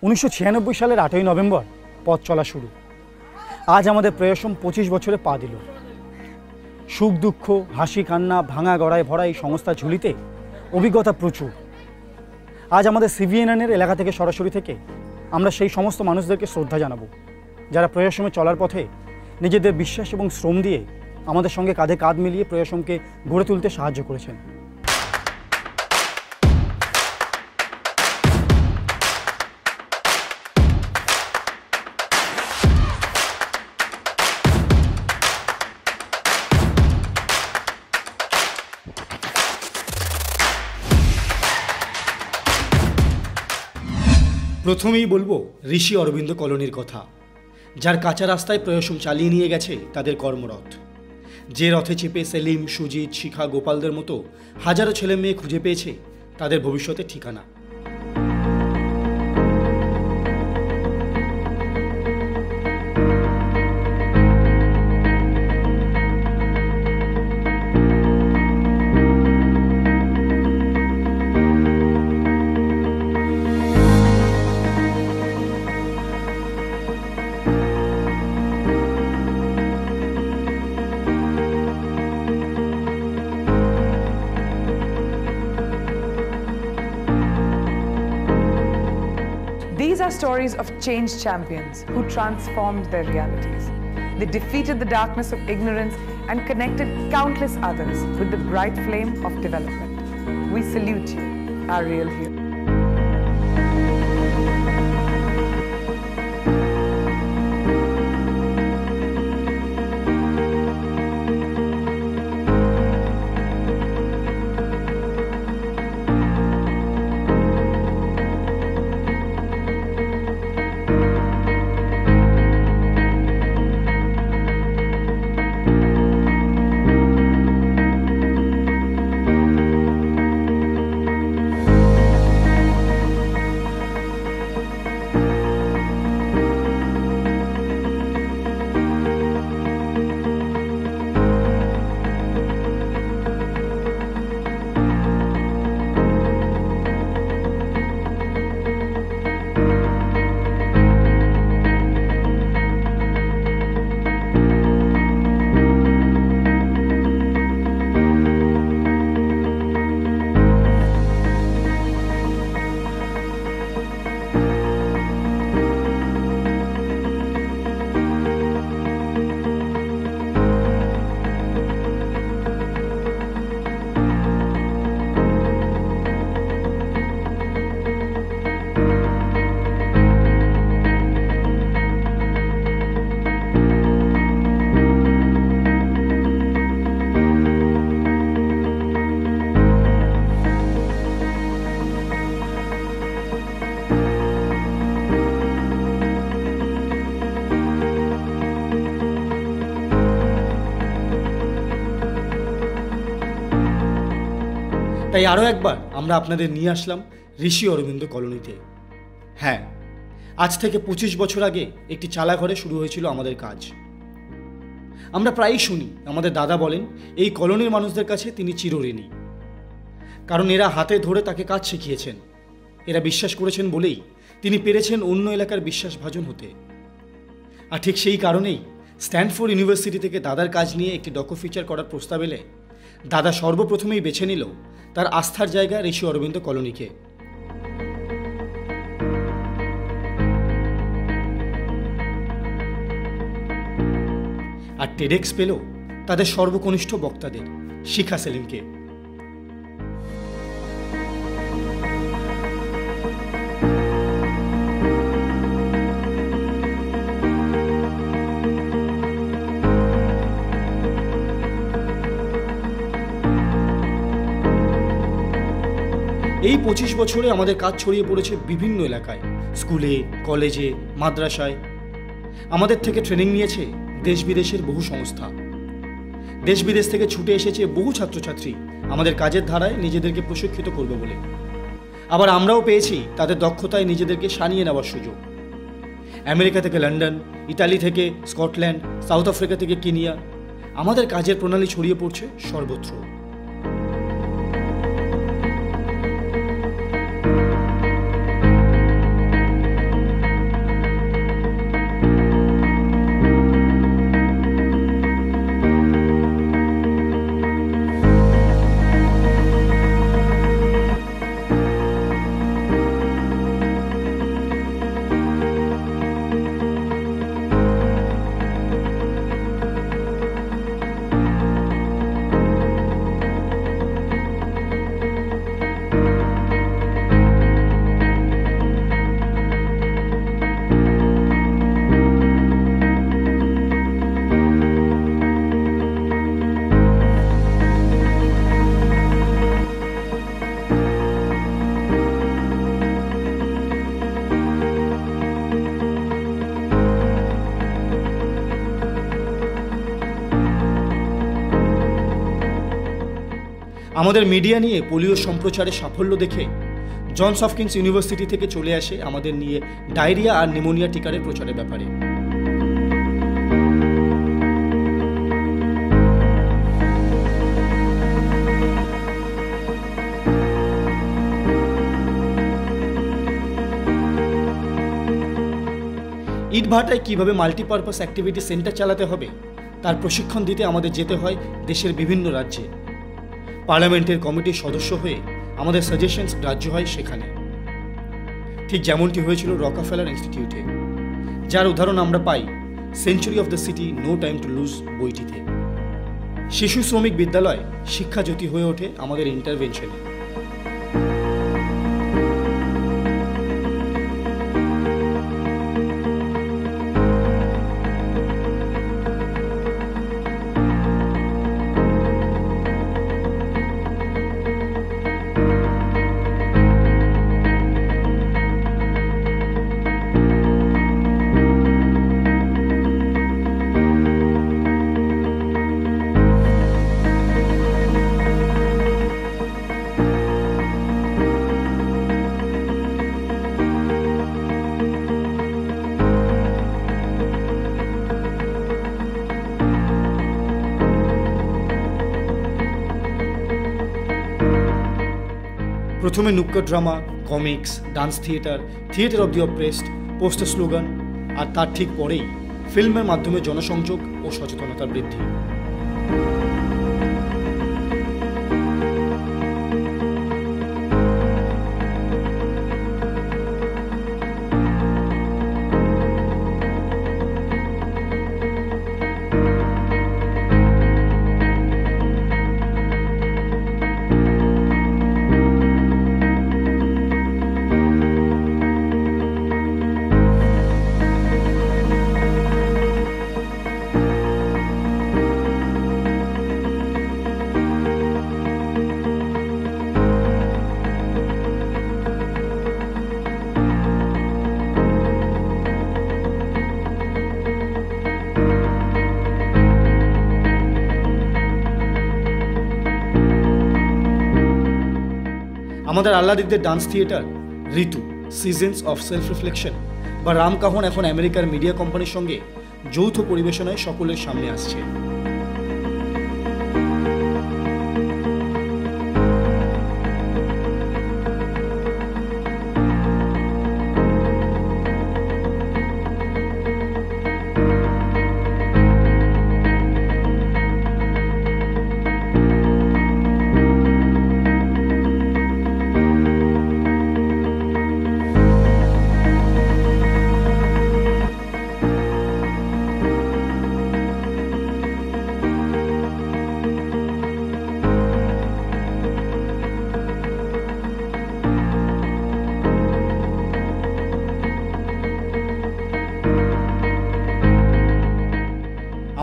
1996 সালের 8ই নভেম্বর পথ চলা শুরু। আজ আমাদের প্রয়াসম 25 বছরে পা দিল। সুখ দুঃখ, হাসি কান্না, ভাঙা গড়ায় ভরা এই সংস্থার ঝুলিতে অভিজ্ঞতা প্রচুর। আজ আমাদের সিভিএনএনের এলাকা থেকে সরাসরি থেকে আমরা সেই সমস্ত মানুষদেরকে শ্রদ্ধা জানাবো যারা প্রয়াসমে চলার পথে নিজেদের বিশ্বাস এবং শ্রম দিয়ে আমাদের সঙ্গে কাঁধে কাঁধ মিলিয়ে প্রয়াসমকে গড়ে তুলতে সাহায্য করেছেন। প্রথমেই বলবো ঋষি অরবিন্দ কলোনির কথা, যার কাঁচা রাস্তায় প্রয়াসম চালিয়ে নিয়ে গেছে তাদের কর্মরথ। যে রথে চেপে সেলিম, সুজিত, শিখা, গোপালদের মতো হাজারো ছেলে মেয়ে খুঁজে পেয়েছে তাদের ভবিষ্যতের ঠিকানা। These are stories of change champions who transformed their realities. They defeated the darkness of ignorance and connected countless others with the bright flame of development. We salute you, our real heroes. তাই আরও একবার আমরা আপনাদের নিয়ে আসলাম ঋষি অরবিন্দ কলোনিতে। হ্যাঁ, আজ থেকে 25 বছর আগে একটি চালা ঘরে শুরু হয়েছিল আমাদের কাজ। আমরা প্রায়ই শুনি, আমাদের দাদা বলেন এই কলোনির মানুষদের কাছে তিনি চিরঋণী, কারণ এরা হাতে ধরে তাকে কাজ শিখিয়েছেন। এরা বিশ্বাস করেছেন বলেই তিনি পেরেছেন অন্য এলাকার বিশ্বাসভাজন হতে। আর ঠিক সেই কারণেই স্ট্যানফোর্ড ইউনিভার্সিটি থেকে দাদার কাজ নিয়ে একটি ডকু ফিচার করার প্রস্তাব এলে দাদা সর্বপ্রথমেই বেছে নিল তার আস্থার জায়গা ঋষি অরবিন্দ কলোনিকে। আর টেডেক্স পেল তাদের সর্বকনিষ্ঠ বক্তাদের, শিখা, সেলিমকে। এই 25 বছরে আমাদের কাজ ছড়িয়ে পড়েছে বিভিন্ন এলাকায়, স্কুলে, কলেজে, মাদ্রাসায়। আমাদের থেকে ট্রেনিং নিয়েছে দেশ বিদেশের বহু সংস্থা। দেশ বিদেশ থেকে ছুটে এসেছে বহু ছাত্রছাত্রী আমাদের কাজের ধারায় নিজেদেরকে প্রশিক্ষিত করবে বলে। আবার আমরাও পেয়েছি তাদের দক্ষতায় নিজেদেরকে সানিয়ে নেওয়ার সুযোগ। আমেরিকা থেকে লন্ডন, ইতালি থেকে স্কটল্যান্ড, সাউথ আফ্রিকা থেকে কেনিয়া, আমাদের কাজের প্রণালী ছড়িয়ে পড়ছে সর্বত্র। আমাদের মিডিয়া নিয়ে পোলিও সম্প্রচারে সাফল্য দেখে জনস হপকিন্স ইউনিভার্সিটি থেকে চলে আসে আমাদের নিয়ে ডায়রিয়া আর নিউমোনিয়া টিকারের প্রচারের ব্যাপারে। ইটভাটায় কীভাবে মাল্টিপারপাস অ্যাক্টিভিটি সেন্টার চালাতে হবে তার প্রশিক্ষণ দিতে আমাদের যেতে হয় দেশের বিভিন্ন রাজ্যে। পার্লামেন্টের কমিটির সদস্য হয়ে আমাদের সাজেশনস গ্রাহ্য হয় সেখানে, ঠিক যেমনটি হয়েছিল রকাফেলার ইনস্টিটিউটে, যার উদাহরণ আমরা পাই century of the city no time to lose বইটিতে। শিশু শ্রমিক বিদ্যালয় শিক্ষাজ্যোতি হয়ে ওঠে আমাদের ইন্টারভেনশনে। প্রথমে নুক্কড় drama, comics, dance theatre, theatre of the oppressed, poster slogan, আর তার ঠিক পরেই ফিল্মের মাধ্যমে জনসংযোগ ও সচেতনতা বৃদ্ধি। আমাদের আহ্লাদিকদের ডান্স থিয়েটার ঋতু সিজনস অফ সেলফ রিফ্লেকশন বা রামকাহন এখন আমেরিকার মিডিয়া কোম্পানির সঙ্গে যৌথ পরিবেশনায় সকলের সামনে আসছে।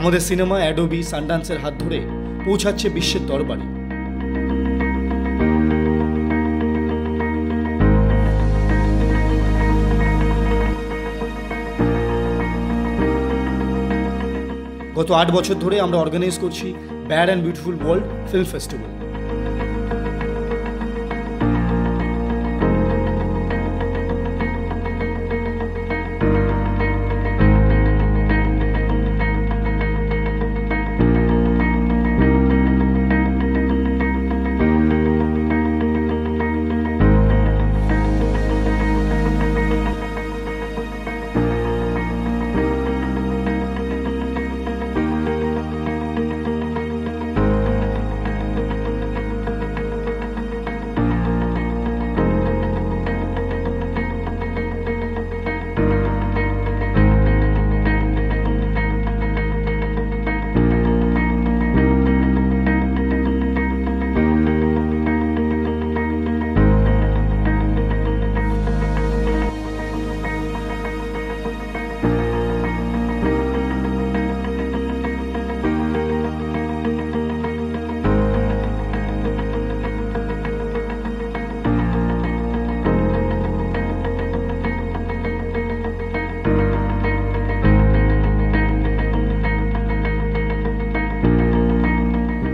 আমাদের সিনেমা অ্যাডোবি সানডান্সের হাত ধরে পৌঁছাচ্ছে বিশ্বের দরবারে। গত 8 বছর ধরে আমরা অর্গানাইজ করছি bad and beautiful world film festival.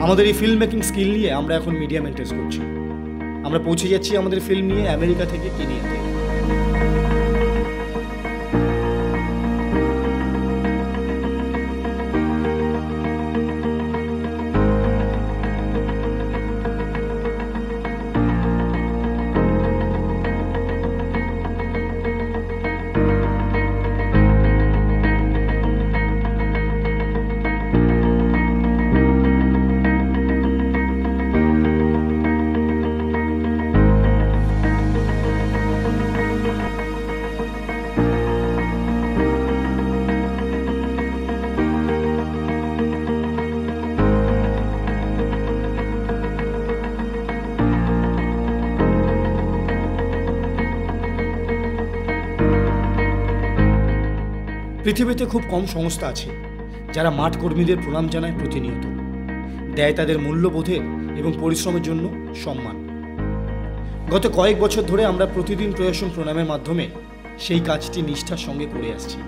আমাদের এই ফিল্ম মেকিং স্কিল নিয়ে আমরা এখন মিডিয়া মেনটেন করছি। আমরা পৌঁছে যাচ্ছি আমাদের ফিল্ম নিয়ে আমেরিকা থেকে কেনিয়াতে। পৃথিবীতে খুব কম সংস্থা আছে যারা মাঠ কর্মীদের প্রণাম জানায় প্রতিনিয়ত, দেয় তাদের মূল্যবোধের এবং পরিশ্রমের জন্য সম্মান। গত কয়েক বছর ধরে আমরা প্রতিদিন প্রয়াসম প্রণামের মাধ্যমে সেই কাজটি নিষ্ঠার সঙ্গে করে আসছি।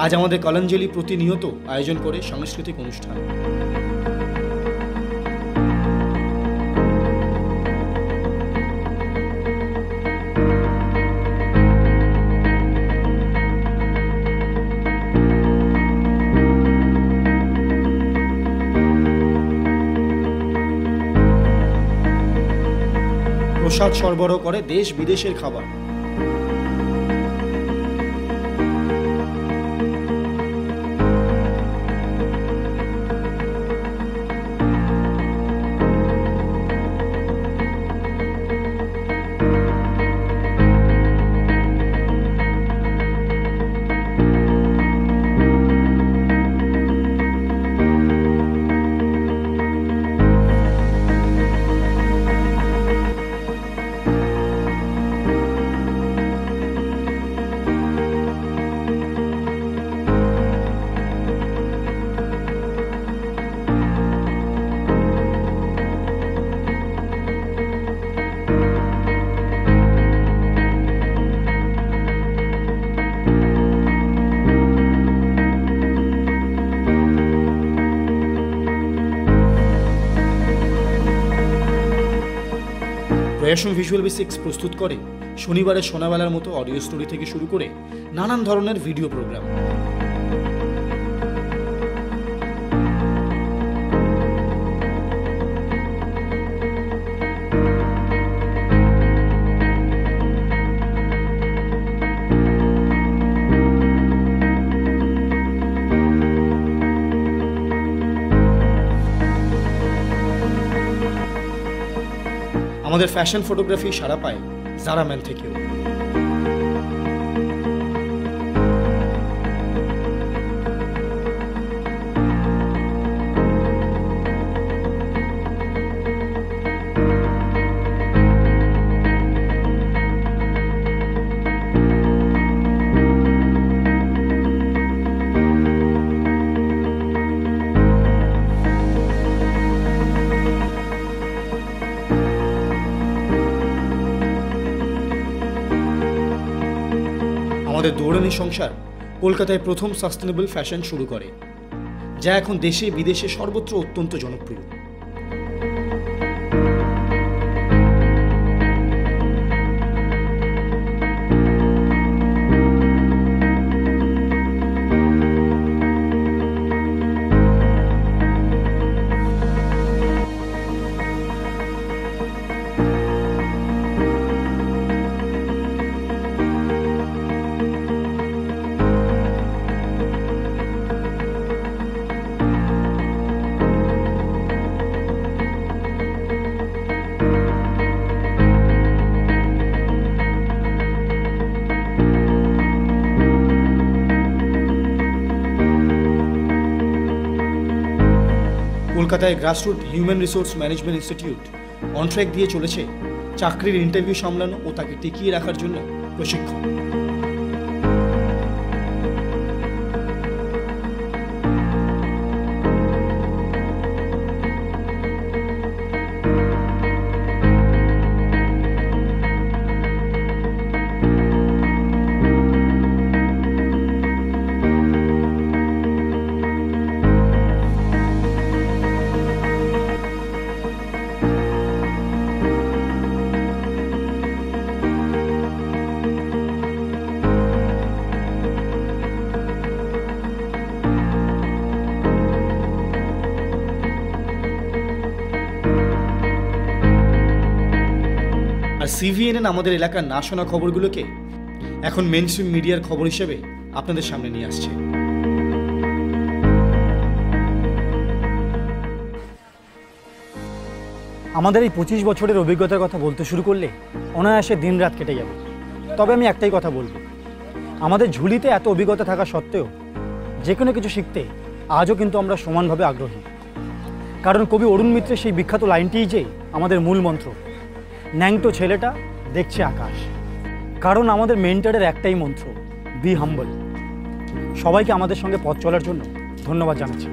আজ আমাদের কলাঞ্জলি প্রতিনিয়ত আয়োজন করে সাংস্কৃতিক অনুষ্ঠান। প্রসাদ সরবরাহ করে দেশ বিদেশের খাবার। প্রয়াসম ভিজুয়াল বেসিক্স প্রস্তুত করে শনিবারের সোনাবেলার মতো অডিও স্টোরি থেকে শুরু করে নানান ধরনের ভিডিও প্রোগ্রাম। আমাদের ফ্যাশন ফটোগ্রাফি সাড়া পায় জারা ম্যান থেকেও। আমাদের দৌড়ানি সংসার কলকাতায় প্রথম সাস্টেনেবল ফ্যাশন শুরু করে, যা এখন দেশে বিদেশে সর্বত্র অত্যন্ত জনপ্রিয়। কলকাতায় grassroot human resource management institute on track দিয়ে চলেছে চাকরির ইন্টারভিউ সামলানো ও তাকে টিকিয়ে রাখার জন্য প্রশিক্ষণ। আর সিভিএনএন আমাদের এলাকার না শোনা খবরগুলোকে এখন মেইনস্ট্রিম মিডিয়ার খবর হিসেবে আপনাদের সামনে নিয়ে আসছে। আমাদের এই 25 বছরের অভিজ্ঞতার কথা বলতে শুরু করলে অনায়াসে দিন রাত কেটে যাবে। তবে আমি একটাই কথা বলবো, আমাদের ঝুলিতে এত অভিজ্ঞতা থাকা সত্ত্বেও যে কোনো কিছু শিখতে আজও কিন্তু আমরা সমানভাবে আগ্রহী। কারণ কবি অরুণ মিত্রের সেই বিখ্যাত লাইনটিই যে আমাদের মূল মন্ত্র, ন্যাংটো ছেলেটা দেখছে আকাশ। কারণ আমাদের মেন্টরের একটাই মন্ত্র, বি হাম্বল। সবাইকে আমাদের সঙ্গে পথ চলার জন্য ধন্যবাদ জানাচ্ছি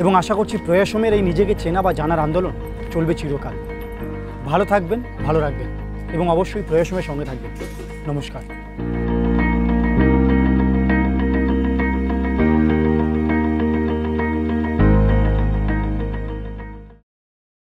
এবং আশা করছি প্রয়াসমের এই নিজেকে চেনা বা জানার আন্দোলন চলবে চিরকাল। ভালো থাকবেন, ভালো রাখবেন এবং অবশ্যই প্রয়াসমের সঙ্গে থাকবেন। নমস্কার।